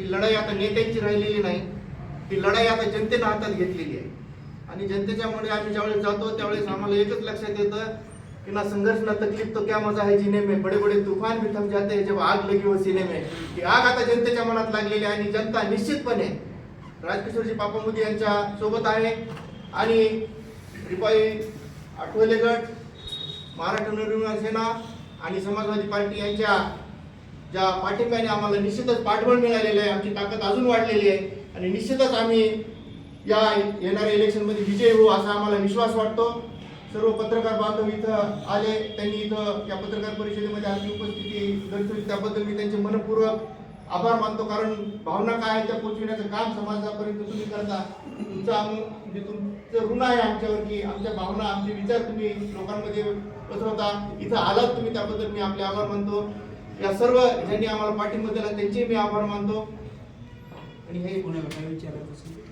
ती लढाई आता नेत्यांची राहिलेली नाही, ती लढाई आता जनतेनं हातात घेतलेली आहे। आणि जनतेच्यामुळे आम्ही ज्यावेळेस जातो त्यावेळेस आम्हाला एकच लक्षात येतं कि ना संघर्ष ना तकलीफ तो क्या मजा है जीने में, बड़े बड़े तूफान भी थम जाते हैं जब आग लगी वो सीने में। की आग आता जनतेच्या मनात लागलेली आहे आणि जनता निश्चितपणे राजकिशोरजी पापामुदी यांच्या सोबत आहे। आणि रिपाई आठवले गट, महाराष्ट्र नवनिर्माण सेना आणि समाजवादी पार्टी यांच्या ज्या पाठिंब्याने आम्हाला निश्चितच पाठबळ मिळालेलं आहे, आमची ताकद अजून वाढलेली आहे आणि निश्चितच आम्ही या येणाऱ्या इलेक्शनमध्ये विजयी होऊ असा आम्हाला विश्वास वाटतो। सर्व पत्रकार बांधव इथं आले, त्यांनी इथं या पत्रकार परिषदेमध्ये आपली उपस्थिती दर्शवली त्याबद्दल मी त्यांचे मनपूर्वक आभार मानतो। कारण भावना काय आहे त्या पोहोचविण्याचं काम समाजापर्यंत तुम्ही करता, तुमचं ऋण आहे आमच्यावर की आमच्या भावना आमचे विचार तुम्ही लोकांमध्ये पसरवता, इथं आलात तुम्ही त्याबद्दल मी आपले आभार मानतो। या सर्व ज्यांनी आम्हाला पाठिंबा दिला त्यांचे मी आभार मानतो। आणि हे कोणाला काय विचारायचं असेल